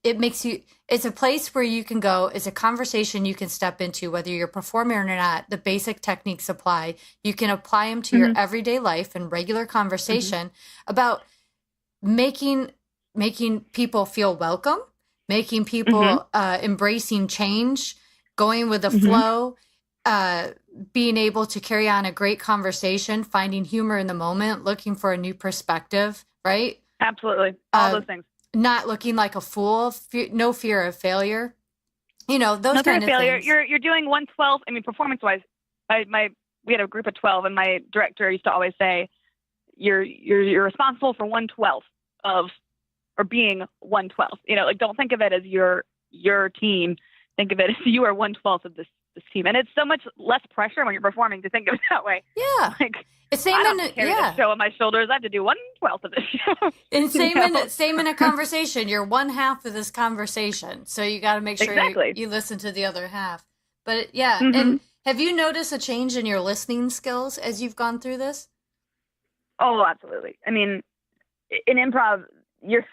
Speaker 1: it makes you, it's a place where you can go, it's a conversation you can step into, whether you're performing or not. The basic techniques apply. You can apply them to your everyday life and regular conversation about making people feel welcome, making people embracing change, going with the flow, being able to carry on a great conversation, finding humor in the moment, looking for a new perspective, right?
Speaker 3: Absolutely. All those things.
Speaker 1: Not looking like a fool, no fear of failure. You know, those kind of
Speaker 3: failure.
Speaker 1: things.
Speaker 3: You're doing 1/12. I mean, performance-wise, we had a group of 12, and my director used to always say, you're responsible for 1/12 of, or being 1/12. You know, like, don't think of it as your team. Think of it as you are 1/12 of this team. And it's so much less pressure when you're performing to think of it that way.
Speaker 1: Yeah.
Speaker 3: Like,
Speaker 1: it's same
Speaker 3: I don't carry the show on my shoulders. I have to do 1/12 of this show.
Speaker 1: And same in a conversation. You're one half of this conversation. So you got to make sure you listen to the other half. But yeah. And have you noticed a change in your listening skills as you've gone through this?
Speaker 3: Oh, absolutely. I mean, in improv, you're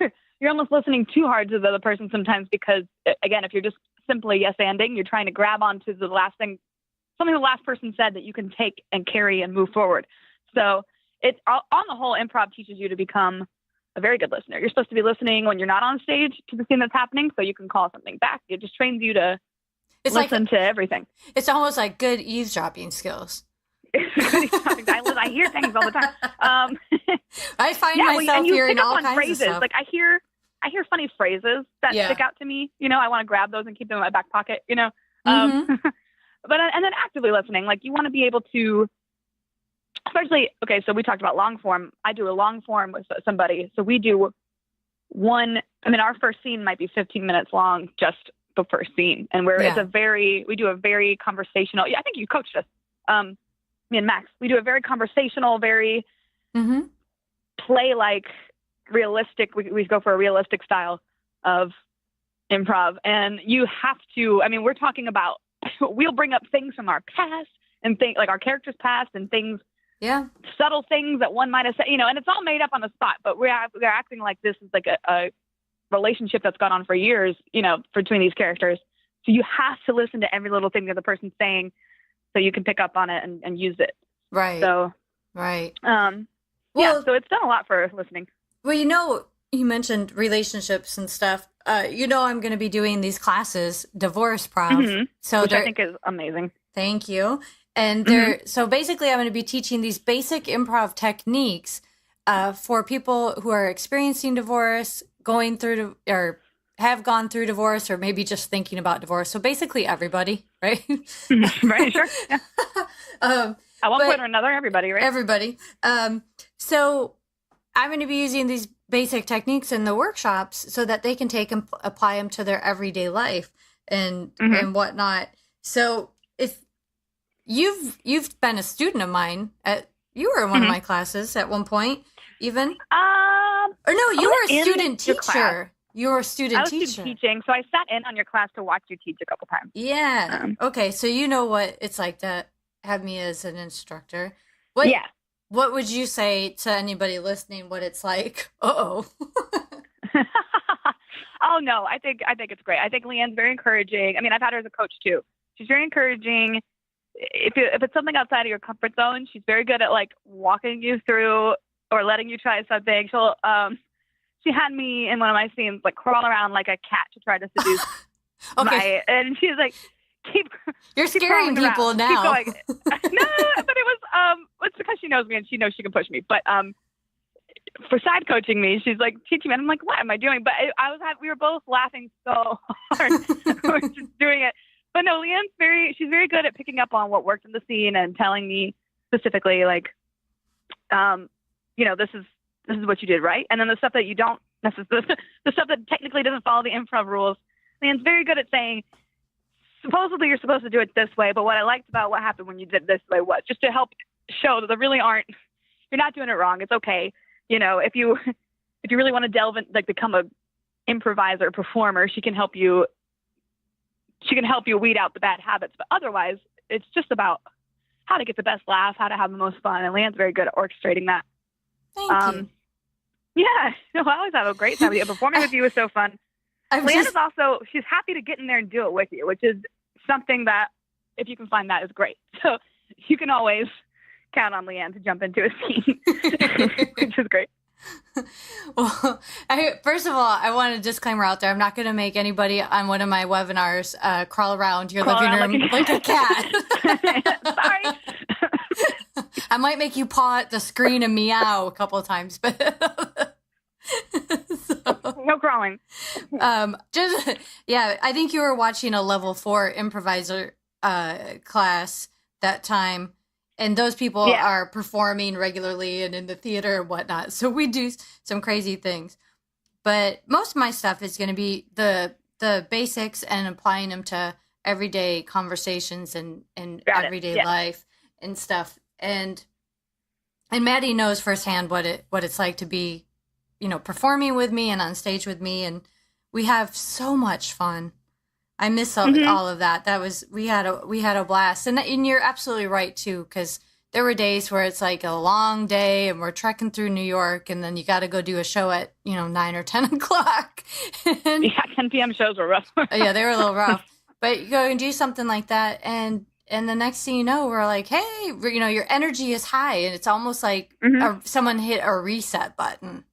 Speaker 3: almost listening too hard to the other person sometimes, because, again, if you're just simply yes-anding, you're trying to grab onto the last thing, something the last person said that you can take and carry and move forward. So it's, on the whole, improv teaches you to become a very good listener. You're supposed to be listening when you're not on stage to the scene that's happening, so you can call something back. It just trains you to listen to everything.
Speaker 1: It's almost like good eavesdropping skills.
Speaker 3: I hear things all the time.
Speaker 1: I find myself hearing all kinds
Speaker 3: phrases.
Speaker 1: of stuff.
Speaker 3: Like I hear funny phrases that stick out to me. You know, I want to grab those and keep them in my back pocket. You know, and then actively listening. Like, you want to be able to, especially. Okay, so we talked about long form. I do a long form with somebody. So we do one. I mean, our first scene might be 15 minutes long, just the first scene, and we do a very conversational. Yeah, I think you coached us. Me and Max, we do a very conversational, very play-like, realistic. We go for a realistic style of improv, and you have to. I mean, we're talking about. We'll bring up things from our past and think like our characters' past and things
Speaker 1: Yeah.
Speaker 3: subtle things that one might have said, and it's all made up on the spot, but we're acting like this is like a relationship that's gone on for years, between these characters. So you have to listen to every little thing that the person's saying so you can pick up on it and use it.
Speaker 1: Right.
Speaker 3: So,
Speaker 1: right.
Speaker 3: So it's done a lot for listening.
Speaker 1: Well, you mentioned relationships and stuff. I'm going to be doing these classes, Divorce Prov.
Speaker 3: Mm-hmm. Which I think is amazing.
Speaker 1: Thank you. And so basically I'm going to be teaching these basic improv techniques for people who are experiencing divorce, going through or have gone through divorce, or maybe just thinking about divorce. So basically everybody, right?
Speaker 3: Right, sure. Yeah. At one point or another, everybody, right?
Speaker 1: Everybody. So I'm going to be using these basic techniques in the workshops so that they can take and apply them to their everyday life and whatnot. So if you've been a student of mine, you were in one of my classes at one point, even. Or no, you were a student teacher. You were a student teacher. I was student teaching,
Speaker 3: so I sat in on your class to watch you teach a couple times.
Speaker 1: Yeah. Okay, so you know what it's like to have me as an instructor.
Speaker 3: Yeah.
Speaker 1: What would you say to anybody listening? What it's like?
Speaker 3: Oh no, I think it's great. I think Leanne's very encouraging. I mean, I've had her as a coach too. She's very encouraging. If it's something outside of your comfort zone, she's very good at like walking you through or letting you try something. She had me in one of my scenes like crawl around like a cat to try to seduce and she's like,
Speaker 1: You're scaring people
Speaker 3: around.
Speaker 1: now.
Speaker 3: Keep going. No, but it was it's because she knows me and she knows she can push me. But for side coaching me, she's like teaching me, and I'm like, what am I doing? But we were both laughing so hard. We're just doing it. But no, she's very good at picking up on what worked in the scene and telling me specifically like, this is what you did right, and then the stuff that you don't necessarily, the stuff that technically doesn't follow the improv rules. Leanne's very good at saying, supposedly you're supposed to do it this way, but what I liked about what happened when you did this way was just to help show that you're not doing it wrong. It's okay. If you really want to delve in, like become a improviser, performer, she can help you weed out the bad habits. But otherwise, it's just about how to get the best laugh, how to have the most fun. And Leanne's very good at orchestrating that.
Speaker 1: Thank you.
Speaker 3: Yeah, I always have a great time with you. Performing with you is so fun. Leanne is also, she's happy to get in there and do it with you, which is something that, if you can find that, is great. So you can always count on Leanne to jump into a scene, which is great.
Speaker 1: Well, first of all, I want a disclaimer out there. I'm not going to make anybody on one of my webinars crawl around your living room like a cat.
Speaker 3: Sorry.
Speaker 1: I might make you paw at the screen and meow a couple of times, but
Speaker 3: no crawling.
Speaker 1: I think you were watching a level 4 improviser class that time, and those people are performing regularly and in the theater and whatnot. So we do some crazy things, but most of my stuff is going to be the basics and applying them to everyday conversations and everyday life and stuff. And Maddie knows firsthand what it's like to be, performing with me and on stage with me, and we have so much fun. I miss all of that. We had a blast, and you're absolutely right too, because there were days where it's like a long day, and we're trekking through New York, and then you got to go do a show at 9 or 10 o'clock.
Speaker 3: 10 p.m. shows were rough.
Speaker 1: Yeah, they were a little rough, but you go and do something like that, and the next thing you know, we're like, hey, your energy is high, and it's almost like someone hit a reset button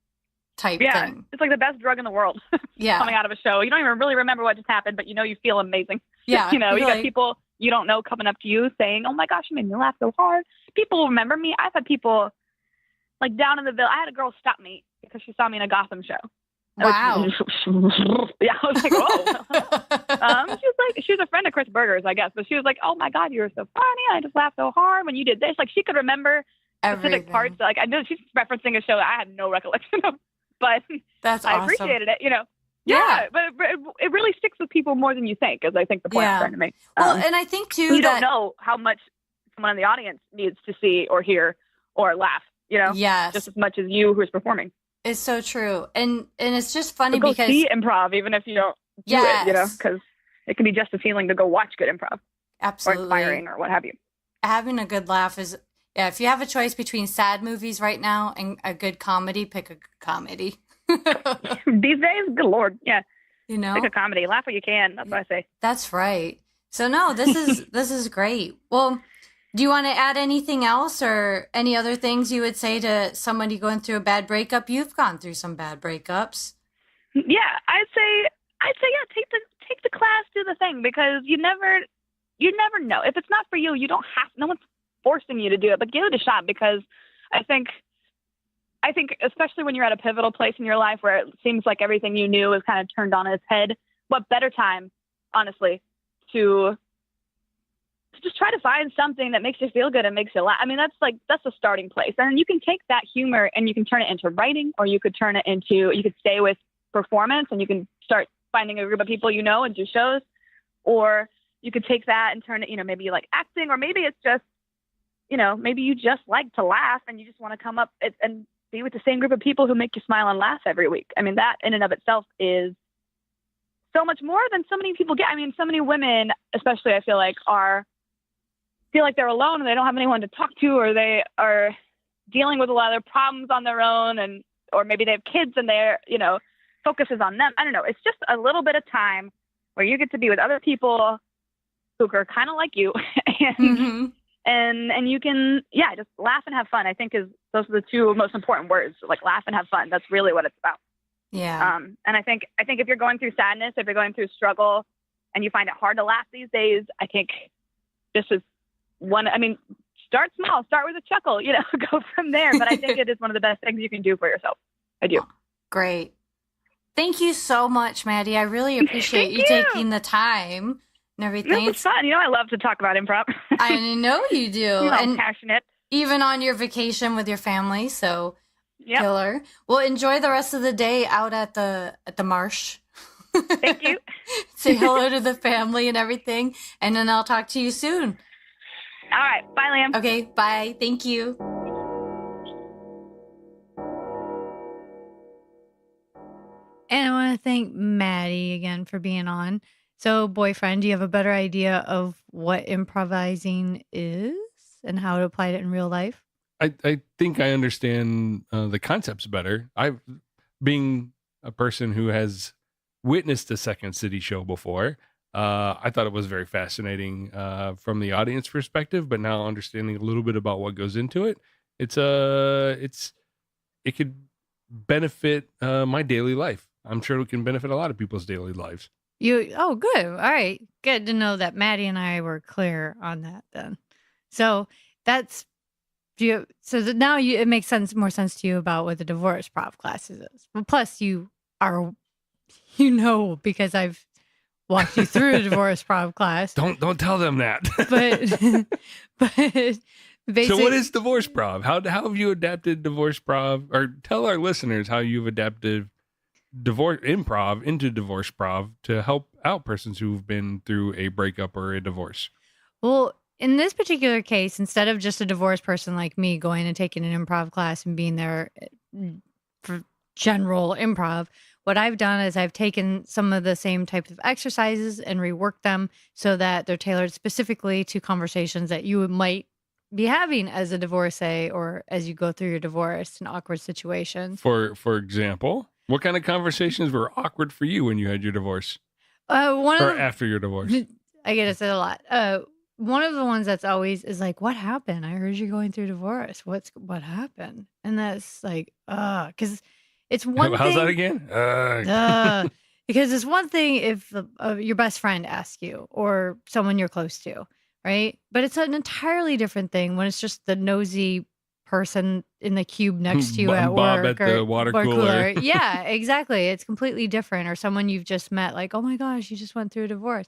Speaker 1: type thing.
Speaker 3: It's like the best drug in the world. Coming out of a show. You don't even really remember what just happened, but you feel amazing.
Speaker 1: Yeah.
Speaker 3: You got people you don't know coming up to you saying, oh my gosh, you made me laugh so hard. People remember me. I've had people like down in the Ville. I had a girl stop me because she saw me in a Gotham show.
Speaker 1: Wow.
Speaker 3: Yeah, I was like, whoa. She was a friend of Chris Berger's, I guess. But she was like, oh my God, you were so funny. I just laughed so hard when you did this. Like, she could remember specific parts. Like, I know she's referencing a show that I had no recollection of. But
Speaker 1: that's
Speaker 3: I
Speaker 1: awesome.
Speaker 3: Appreciated it, Yeah, but it really sticks with people more than you think, is I think the point I'm trying to make.
Speaker 1: Well, and I think too
Speaker 3: you don't know how much someone in the audience needs to see or hear or laugh,
Speaker 1: Yes.
Speaker 3: just as much as you who's performing.
Speaker 1: It's so true. And it's just funny
Speaker 3: because
Speaker 1: see
Speaker 3: improv, even if you don't do it, because it can be just as healing to go watch good improv.
Speaker 1: Absolutely.
Speaker 3: Or inspiring or what have you.
Speaker 1: Having a good laugh Yeah, if you have a choice between sad movies right now and a good comedy, pick a good comedy.
Speaker 3: These days, good Lord. Yeah.
Speaker 1: You know?
Speaker 3: Pick a comedy. Laugh what you can. That's what I say.
Speaker 1: That's right. So no, this is great. Well, do you want to add anything else or any other things you would say to somebody going through a bad breakup? You've gone through some bad breakups.
Speaker 3: Yeah, I'd say yeah, take the class, do the thing, because you never know. If it's not for you, you don't have, no one's forcing you to do it, but give it a shot, because I think especially when you're at a pivotal place in your life where it seems like everything you knew is kind of turned on its head, what better time, honestly, to just try to find something that makes you feel good and makes you laugh. I mean, that's the starting place. And you can take that humor and you can turn it into writing, or you could stay with performance and you can start finding a group of people you know and do shows, or you could take that and turn it, maybe you like acting, or maybe it's just, maybe you just like to laugh and you just want to come up and be with the same group of people who make you smile and laugh every week. I mean, that in and of itself is so much more than so many people get. I mean, so many women, especially, I feel like they're alone and they don't have anyone to talk to, or they are dealing with a lot of their problems on their own, or maybe they have kids and they're, focus is on them. I don't know. It's just a little bit of time where you get to be with other people who are kind of like you, and you can, just laugh and have fun. I think those are the two most important words, like laugh and have fun. That's really what it's about.
Speaker 1: Yeah.
Speaker 3: And I think if you're going through sadness, if you're going through struggle and you find it hard to laugh these days, I think this is start small, start with a chuckle, go from there. But I think it is one of the best things you can do for yourself. I do.
Speaker 1: Great. Thank you so much, Maddie. I really appreciate you taking the time and everything.
Speaker 3: It's fun. I love to talk about improv.
Speaker 1: I know you do.
Speaker 3: I'm passionate.
Speaker 1: Even on your vacation with your family, so
Speaker 3: yep.
Speaker 1: Killer. Well, enjoy the rest of the day out at the marsh.
Speaker 3: Thank you.
Speaker 1: Say hello to the family and everything, and then I'll talk to you soon.
Speaker 3: All right. Bye, Liam.
Speaker 1: Okay, bye. Thank you. And I want to thank Maddie again for being on. So, boyfriend, do you have a better idea of what improvising is and how to apply it in real life?
Speaker 2: I think I understand the concepts better. Being a person who has witnessed a Second City show before, I thought it was very fascinating from the audience perspective, but now understanding a little bit about what goes into it, it could benefit my daily life. I'm sure it can benefit a lot of people's daily lives.
Speaker 1: Good. All right. Good to know that Maddie and I were clear on that then. So now it makes more sense to you about what the divorce prov classes is. Well, plus you are, because I've walked you through a divorce prov class.
Speaker 2: Don't tell them that.
Speaker 1: but basically,
Speaker 2: so what is divorce prov? How have you adapted divorce prov? Or tell our listeners how you've adapted divorce improv into divorce prov to help out persons who've been through a breakup or a divorce.
Speaker 1: Well, in this particular case, instead of just a divorced person like me going and taking an improv class and being there for general improv, what I've done is I've taken some of the same types of exercises and reworked them so that they're tailored specifically to conversations that you might be having as a divorcee or as you go through your divorce and awkward situations.
Speaker 2: For example, what kind of conversations were awkward for you when you had your divorce? After your divorce?
Speaker 1: I get it a lot. One of the ones that's always is like, what happened? I heard you're going through divorce. What happened? And that's like, because it's one
Speaker 2: How's
Speaker 1: thing.
Speaker 2: that again?
Speaker 1: Because it's one thing if your best friend asks you or someone you're close to, right? But it's an entirely different thing when it's just the nosy person in the cube next to you at
Speaker 2: Bob
Speaker 1: work
Speaker 2: at the water cooler.
Speaker 1: Yeah, exactly. It's completely different. Or someone you've just met, like, oh my gosh, you just went through a divorce.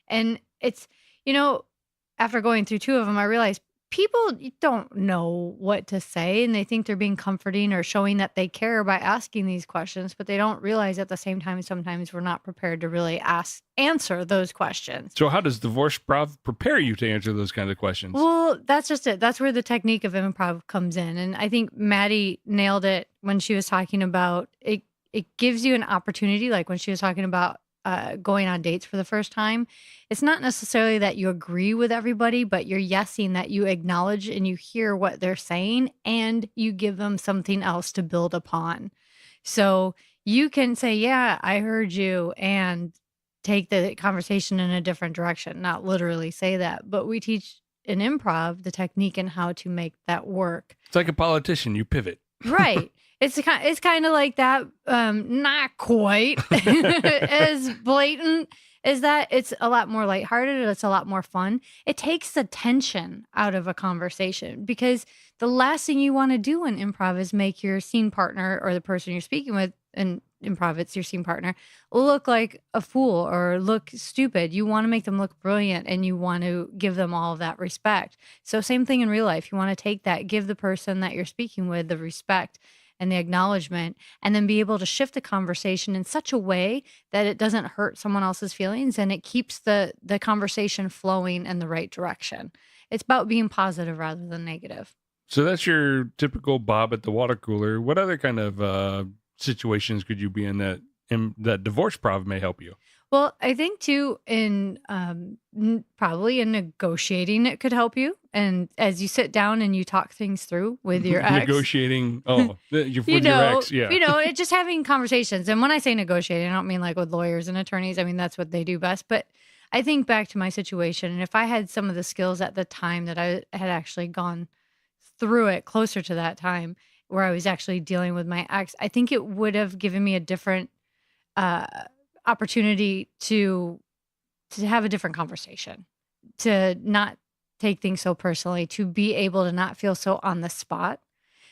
Speaker 1: And it's, after going through two of them, I realized people don't know what to say, and they think they're being comforting or showing that they care by asking these questions, but they don't realize at the same time sometimes we're not prepared to really answer those questions.
Speaker 2: So how does divorce prov prepare you to answer those kinds of questions?
Speaker 1: Well, that's just it. That's where the technique of improv comes in. And I think Maddie nailed it when she was talking about it. It gives you an opportunity, like when she was talking about going on dates for the first time, it's not necessarily that you agree with everybody, but you're yesing that you acknowledge and you hear what they're saying and you give them something else to build upon. So you can say, yeah, I heard you, and take the conversation in a different direction, not literally say that, but we teach in improv the technique and how to make that work.
Speaker 2: It's like a politician, you pivot.
Speaker 1: Right. It's kind of like that, not quite as blatant as that. It's a lot more lighthearted. It's a lot more fun. It takes the tension out of a conversation, because the last thing you want to do in improv is make your scene partner, or the person you're speaking with, and improv, it's your scene partner, look like a fool or look stupid. You want to make them look brilliant, and you want to give them all of that respect. So same thing in real life. You want to take that, give the person that you're speaking with the respect and the acknowledgement, and then be able to shift the conversation in such a way that it doesn't hurt someone else's feelings, and it keeps the conversation flowing in the right direction. It's about being positive rather than negative.
Speaker 2: So that's your typical Bob at the water cooler. What other kind of situations could you be in that divorce prov may help you?
Speaker 1: Well, I think too, in probably in negotiating, it could help you. And as you sit down and you talk things through with your ex,
Speaker 2: negotiating, with your ex, yeah,
Speaker 1: it's just having conversations. And when I say negotiating, I don't mean like with lawyers and attorneys. I mean, that's what they do best. But I think back to my situation, and if I had some of the skills at the time that I had actually gone through it closer to that time where I was actually dealing with my ex, I think it would have given me a different opportunity to have a different conversation, to not take things so personally, to be able to not feel so on the spot.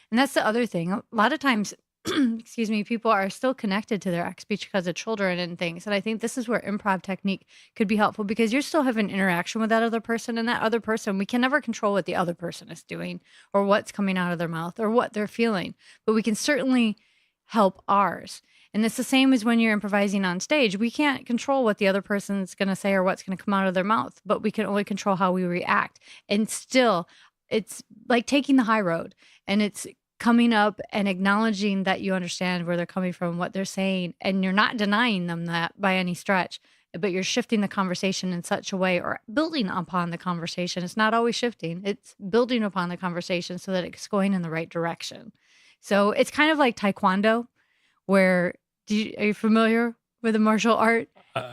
Speaker 1: And that's the other thing. A lot of times, excuse me, people are still connected to their ex because of children and things. And I think this is where improv technique could be helpful, because you're still having interaction with that other person, and that other person, we can never control what the other person is doing or what's coming out of their mouth or what they're feeling, but we can certainly help ours. And it's the same as when you're improvising on stage. We can't control what the other person's going to say or what's going to come out of their mouth, but we can only control how we react. And still, it's like taking the high road, and it's coming up and acknowledging that you understand where they're coming from, what they're saying, and you're not denying them that by any stretch, but you're shifting the conversation in such a way, or building upon the conversation. It's not always shifting. It's building upon the conversation so that it's going in the right direction. So it's kind of like Taekwondo, where are you familiar with the martial art?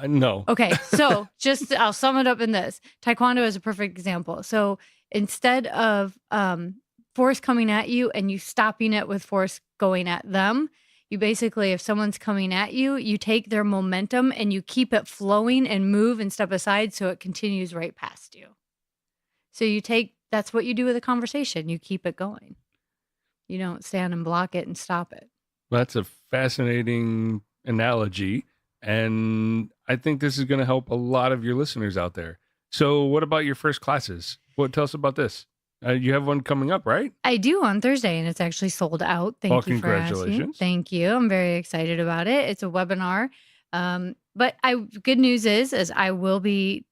Speaker 2: No.
Speaker 1: Okay, so I'll sum it up in this. Taekwondo is a perfect example. So instead of force coming at you and you stopping it with force going at them, you basically, if someone's coming at you, you take their momentum and you keep it flowing and move and step aside so it continues right past you. So that's what you do with a conversation. You keep it going. You don't stand and block it and stop it.
Speaker 2: That's a fascinating analogy, and I think this is going to help a lot of your listeners out there. So what about your first classes? Tell us about this. You have one coming up, right?
Speaker 1: I do, on Thursday, and it's actually sold out. Thank you for asking.
Speaker 2: Congratulations.
Speaker 1: Thank you. I'm very excited about it. It's a webinar. But good news is I will be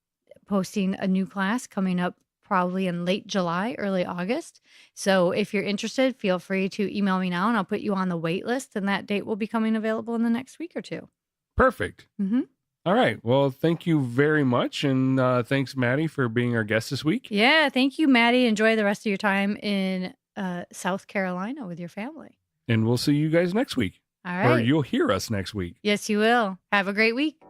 Speaker 1: posting a new class coming up probably in late July, early August. So if you're interested, feel free to email me now, and I'll put you on the wait list, and that date will be coming available in the next week or two.
Speaker 2: Perfect.
Speaker 1: Mm-hmm.
Speaker 2: All right. Well, thank you very much. And thanks, Maddie, for being our guest this week.
Speaker 1: Yeah. Thank you, Maddie. Enjoy the rest of your time in South Carolina with your family.
Speaker 2: And we'll see you guys next week.
Speaker 1: All right.
Speaker 2: Or you'll hear us next week.
Speaker 1: Yes, you will. Have a great week.